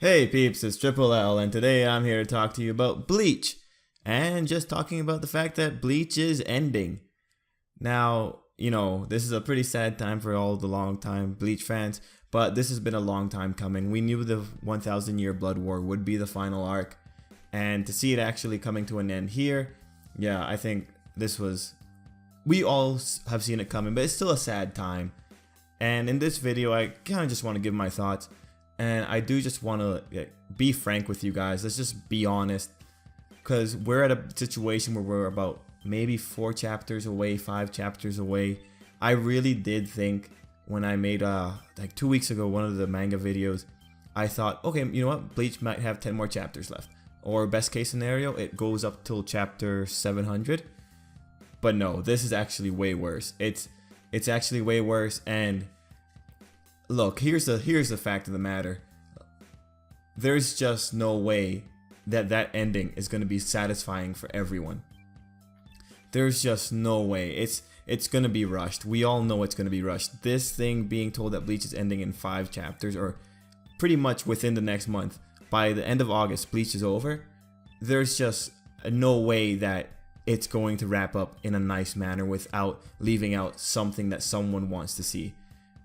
Hey peeps, it's Tripl-L, and today I'm here to talk to you about Bleach, and just talking about the fact that Bleach is ending. Now, this is a pretty sad time for all the long-time Bleach fans, but this has been a long time coming. We knew the 1000 Year Blood War would be the final arc, and to see it actually coming to an end here, yeah, I think we all have seen it coming, but it's still a sad time. And in this video, I kind of just want to give my thoughts. And I do just want to be frank with you guys. Let's just be honest. Because we're at a situation where we're about maybe 4 chapters away, 5 chapters away. I really did think when I made, like 2 weeks ago, one of the manga videos, I thought, okay, you know what? Bleach might have 10 more chapters left. Or best case scenario, it goes up till chapter 700. But no, this is actually way worse. It's actually way worse. And look, here's the fact of the matter. There's just no way that ending is going to be satisfying for everyone. There's just no way. It's going to be rushed. We all know it's going to be rushed. This thing being told that Bleach is ending in 5 chapters, or pretty much within the next month. By the end of August, Bleach is over. There's just no way that it's going to wrap up in a nice manner without leaving out something that someone wants to see.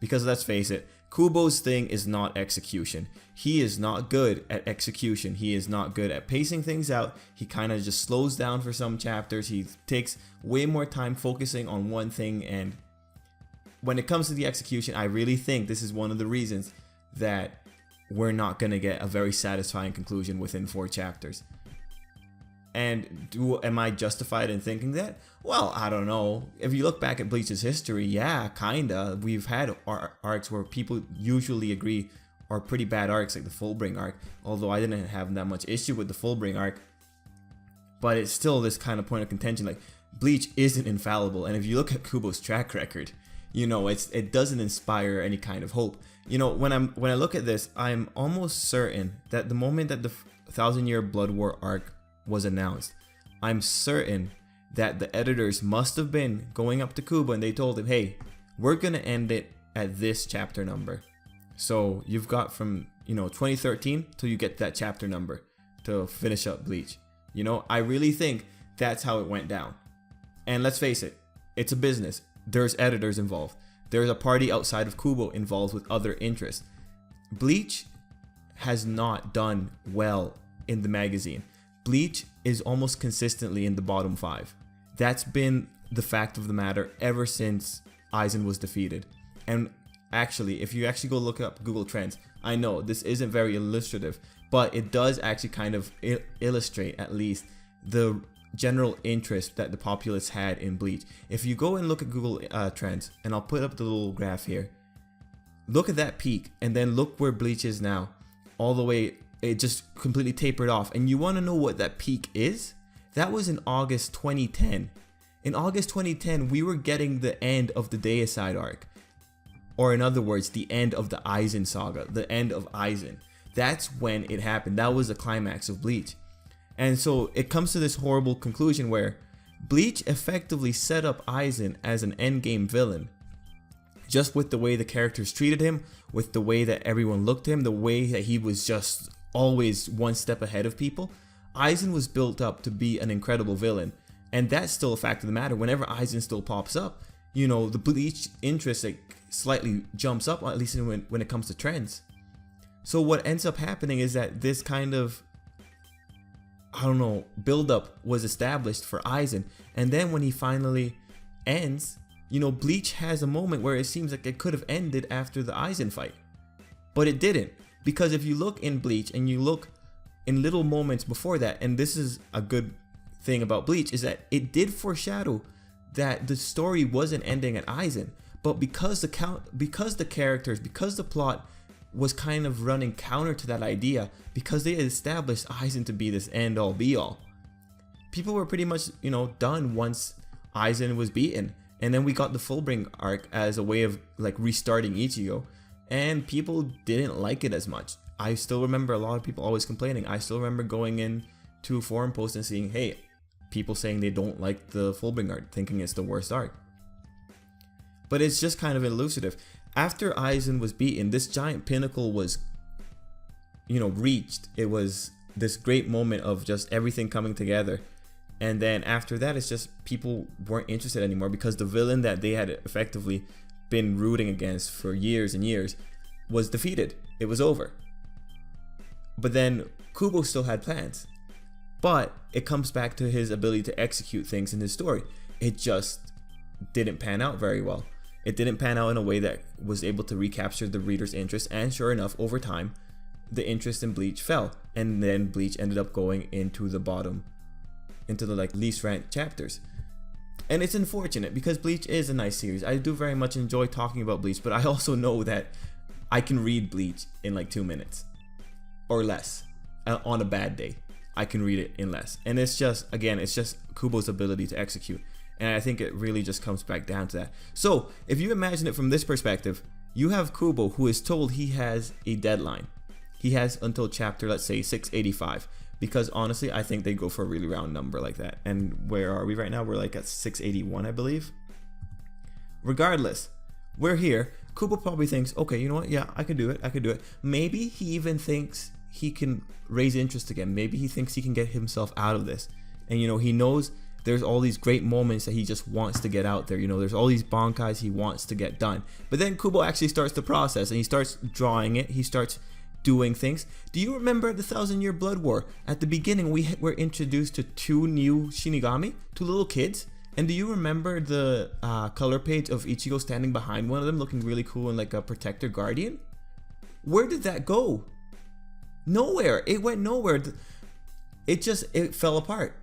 Because let's face it, Kubo's thing is not execution. He is not good at execution. He is not good at pacing things out. He kind of just slows down for some chapters. He takes way more time focusing on one thing, and when it comes to the execution, I really think this is one of the reasons that we're not going to get a very satisfying conclusion within 4 chapters. And am I justified in thinking that? Well, I don't know. If you look back at Bleach's history, yeah, kinda. We've had arcs where people usually agree are pretty bad arcs, like the Fullbring arc. Although I didn't have that much issue with the Fullbring arc. But it's still this kind of point of contention. Like, Bleach isn't infallible. And if you look at Kubo's track record, it doesn't inspire any kind of hope. When I look at this, I'm almost certain that the moment that the 1000 Year Blood War arc was announced, I'm certain that the editors must have been going up to Kubo and they told him, hey, we're gonna end it at this chapter number. So you've got from 2013 till you get that chapter number to finish up Bleach. I really think that's how it went down. And let's face it, it's a business. There's editors involved. There's a party outside of Kubo involved with other interests. Bleach has not done well in the magazine. Bleach is almost consistently in the bottom 5. That's been the fact of the matter ever since Aizen was defeated. And actually, if you actually go look up Google Trends, I know this isn't very illustrative, but it does actually kind of illustrate at least the general interest that the populace had in Bleach. If you go and look at Google Trends, and I'll put up the little graph here, look at that peak, and then look where Bleach is now, all the way. It just completely tapered off. And you want to know what that peak is? That was in August 2010. In August 2010, we were getting the end of the Deicide arc. Or in other words, the end of the Aizen saga, the end of Aizen. That's when it happened. That was the climax of Bleach. And so it comes to this horrible conclusion where Bleach effectively set up Aizen as an endgame villain. Just with the way the characters treated him, with the way that everyone looked at him, the way that he was just always one step ahead of people, Aizen was built up to be an incredible villain. And that's still a fact of the matter. Whenever Aizen still pops up, the Bleach interest slightly jumps up, at least when it comes to trends. So what ends up happening is that this kind of, build up was established for Aizen. And then when he finally ends, Bleach has a moment where it seems like it could have ended after the Aizen fight. But it didn't. Because if you look in Bleach and you look in little moments before that, and this is a good thing about Bleach, is that it did foreshadow that the story wasn't ending at Aizen, but because the characters, because the plot was kind of running counter to that idea, because they had established Aizen to be this end all be all, people were pretty much done once Aizen was beaten. And then we got the Fullbring arc as a way of restarting Ichigo. And people didn't like it as much. I still remember a lot of people always complaining. I still remember going in to forum posts and seeing, hey, people saying they don't like the Fullbring arc, thinking it's the worst arc. But it's just kind of elusive. After Aizen was beaten, this giant pinnacle was reached. It was this great moment of just everything coming together. And then after that, it's just people weren't interested anymore because the villain that they had effectively been rooting against for years and years was defeated. It was over. But then Kubo still had plans. But it comes back to his ability to execute things in his story. It just didn't pan out very well. It didn't pan out in a way that was able to recapture the reader's interest. And sure enough, over time, the interest in Bleach fell. And then Bleach ended up going into the bottom, into the least ranked chapters. And it's unfortunate because Bleach is a nice series. I do very much enjoy talking about Bleach, but I also know that I can read Bleach in 2 minutes or less on a bad day. I can read it in less. And it's just Kubo's ability to execute. And I think it really just comes back down to that. So if you imagine it from this perspective, you have Kubo who is told he has a deadline. He has until chapter, let's say 685. Because honestly, I think they go for a really round number like that. And where are we right now? We're at 681, I believe. Regardless, we're here. Kubo probably thinks, okay, you know what? Yeah, I could do it. Maybe he even thinks he can raise interest again. Maybe he thinks he can get himself out of this. And he knows there's all these great moments that he just wants to get out there. There's all these bankais he wants to get done. But then Kubo actually starts the process and he starts drawing it. He starts doing things. Do you remember the 1,000-Year Blood War? At the beginning, we were introduced to 2 new Shinigami, 2 little kids. And do you remember the color page of Ichigo standing behind one of them, looking really cool and like a protector guardian? Where did that go? Nowhere. It went nowhere. It fell apart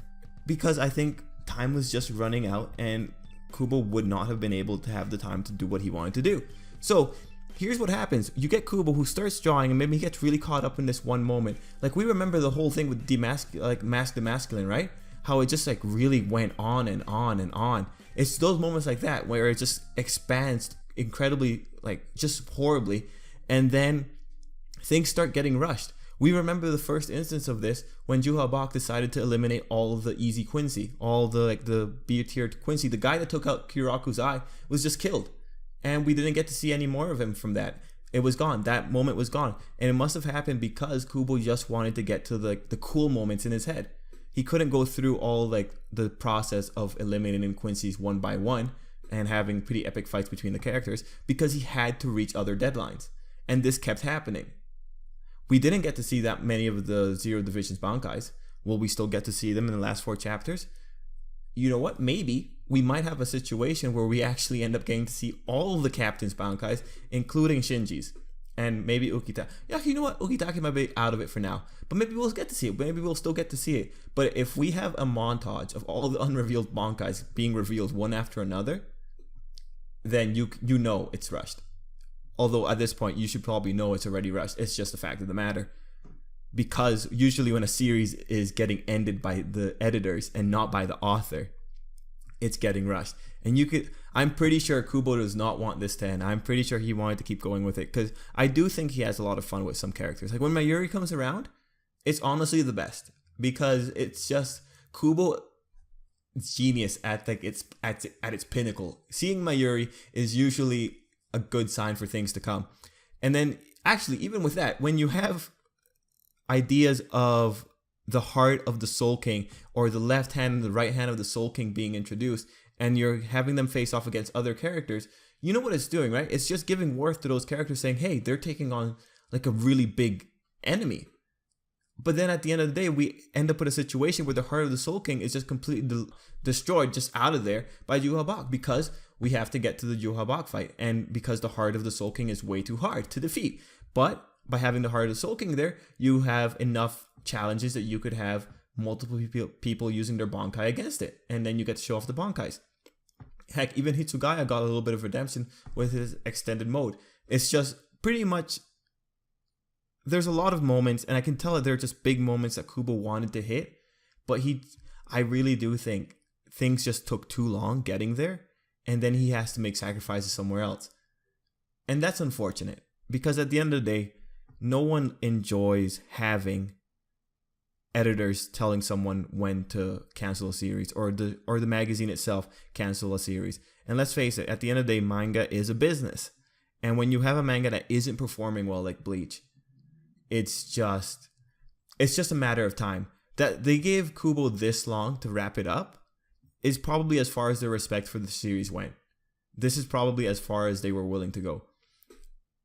because I think time was just running out and Kubo would not have been able to have the time to do what he wanted to do. So here's what happens. You get Kubo who starts drawing and maybe he gets really caught up in this one moment. We remember the whole thing with Mask the Masculine, right? How it just really went on and on and on. It's those moments like that where it just expands incredibly, just horribly. And then things start getting rushed. We remember the first instance of this when Juha Bach decided to eliminate all of the easy Quincy, all the B-tier Quincy. The guy that took out Kiraku's eye was just killed. And we didn't get to see any more of him from that. It was gone. That moment was gone. And it must have happened because Kubo just wanted to get to the cool moments in his head. He couldn't go through all the process of eliminating Quincy's one by one and having pretty epic fights between the characters because he had to reach other deadlines. And this kept happening. We didn't get to see that many of the Zero Division's bankais. Will we still get to see them in the last 4 chapters? You know what? Maybe we might have a situation where we actually end up getting to see all of the captain's bankais, including Shinji's. And maybe Ukita. Yeah, you know what? Ukitake might be out of it for now. But maybe we'll get to see it. Maybe we'll still get to see it. But if we have a montage of all the unrevealed bankais being revealed one after another, then you know it's rushed. Although at this point, you should probably know it's already rushed. It's just a fact of the matter. Because usually when a series is getting ended by the editors and not by the author, it's getting rushed. And I'm pretty sure Kubo does not want this to end. I'm pretty sure he wanted to keep going with it. Because I do think he has a lot of fun with some characters. When Mayuri comes around, it's honestly the best. Because it's just Kubo genius at its pinnacle. Seeing Mayuri is usually a good sign for things to come. And then actually, even with that, when you have ideas of the heart of the Soul King or the left hand and the right hand of the Soul King being introduced and you're having them face off against other characters, you know what it's doing, right? It's just giving worth to those characters saying, hey, they're taking on a really big enemy. But then at the end of the day, we end up with a situation where the heart of the Soul King is just completely destroyed, just out of there by Juha Bach because we have to get to the Juha Bach fight and because the heart of the Soul King is way too hard to defeat. But by having the heart of the Soul King there, you have enough challenges that you could have multiple people using their Bankai against it. And then you get to show off the Bankais. Heck, even Hitsugaya got a little bit of redemption with his extended mode. It's just pretty much... There's a lot of moments, and I can tell that they're just big moments that Kubo wanted to hit. But I really do think things just took too long getting there. And then he has to make sacrifices somewhere else. And that's unfortunate. Because at the end of the day, no one enjoys having editors telling someone when to cancel a series or the magazine itself cancel a series. And let's face it, at the end of the day, manga is a business. And when you have a manga that isn't performing well like Bleach, it's just a matter of time. That they gave Kubo this long to wrap it up is probably as far as their respect for the series went. This is probably as far as they were willing to go.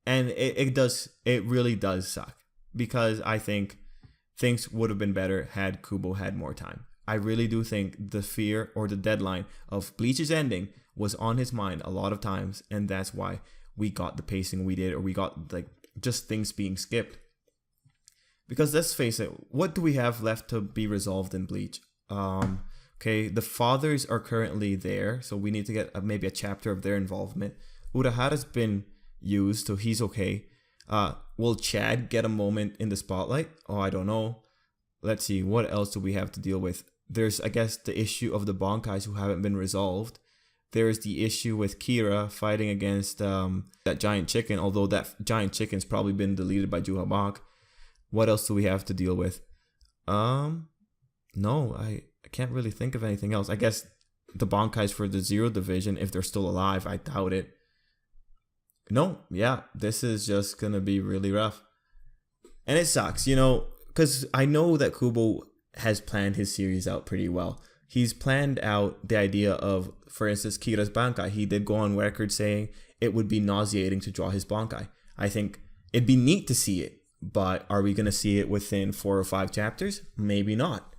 And it really does suck, because I think things would have been better had Kubo had more time. I really do think the fear or the deadline of Bleach is Ending was on his mind a lot of times, and that's why we got the pacing we did, or we got like just things being skipped. Because let's face it, what do we have left to be resolved in Bleach? Okay, the fathers are currently there, so we need to get maybe a chapter of their involvement. Urahara's been used, so he's okay. Will Chad get a moment in the spotlight? Oh, I don't know. Let's see, what else do we have to deal with? There's, I guess, the issue of the Bankais who haven't been resolved. There's the issue with Kira fighting against that giant chicken, although that giant chicken's probably been deleted by Juhabak. What else do we have to deal with? No, I can't really think of anything else. I guess the Bankais for the Zero Division, if they're still alive, I doubt it. No, yeah, this is just gonna be really rough. And it sucks, because I know that Kubo has planned his series out pretty well. He's planned out the idea of, for instance, Kira's Bankai. He did go on record saying it would be nauseating to draw his Bankai. I think it'd be neat to see it, but are we going to see it within 4 or 5 chapters? Maybe not.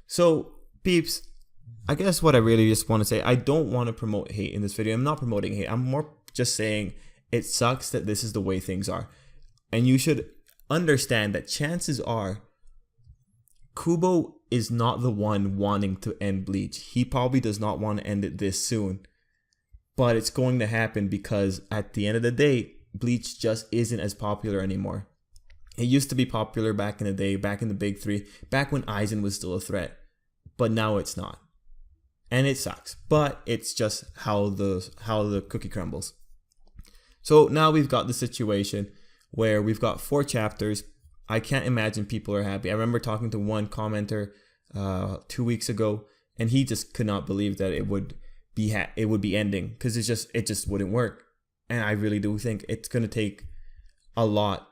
So, peeps, I guess what I really just want to say, I don't want to promote hate in this video. I'm not promoting hate. I'm more just saying it sucks that this is the way things are. And you should understand that chances are Kubo is not the one wanting to end Bleach. He probably does not want to end it this soon. But it's going to happen because at the end of the day, Bleach just isn't as popular anymore. It used to be popular back in the day, back in the big 3, back when Aizen was still a threat. But now it's not. And it sucks. But it's just how the cookie crumbles. So now we've got the situation where we've got 4 chapters. I can't imagine people are happy. I remember talking to one commenter 2 weeks ago, and he just could not believe that it would be ending, because it just wouldn't work. And I really do think it's going to take a lot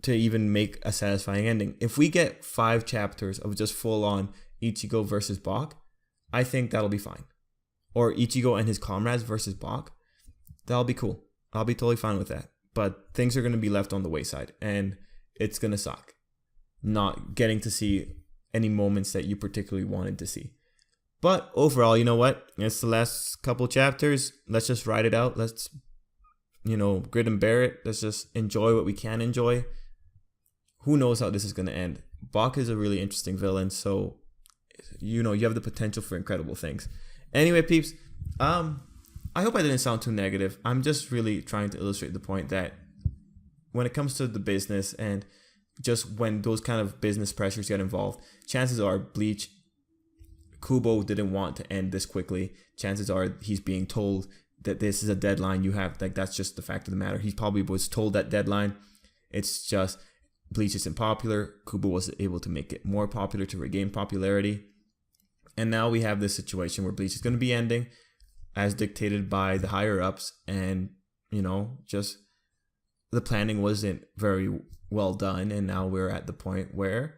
to even make a satisfying ending. If we get 5 chapters of just full on Ichigo versus Bach, I think that'll be fine. Or Ichigo and his comrades versus Bach, that'll be cool. I'll be totally fine with that. But things are going to be left on the wayside, and it's going to suck not getting to see any moments that you particularly wanted to see. But overall, you know what? It's the last couple chapters. Let's just ride it out. Let's, grit and bear it. Let's just enjoy what we can enjoy. Who knows how this is going to end? Bach is a really interesting villain, so, you have the potential for incredible things. Anyway, peeps, I hope I didn't sound too negative. I'm just really trying to illustrate the point that when it comes to the business, and just when those kind of business pressures get involved, chances are Kubo didn't want to end this quickly. Chances are he's being told that this is a deadline you have. Like, that's just the fact of the matter. He probably was told that deadline. It's just Bleach isn't popular. Kubo was able to make it more popular to regain popularity. And now we have this situation where Bleach is going to be ending as dictated by the higher ups, and just the planning wasn't very well done, and now we're at the point where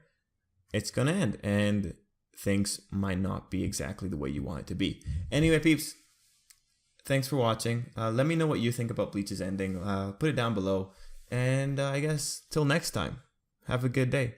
it's gonna end and things might not be exactly the way you want it to be. Anyway, peeps, thanks for watching. Let me know what you think about Bleach's ending. Put it down below, and I guess till next time, have a good day.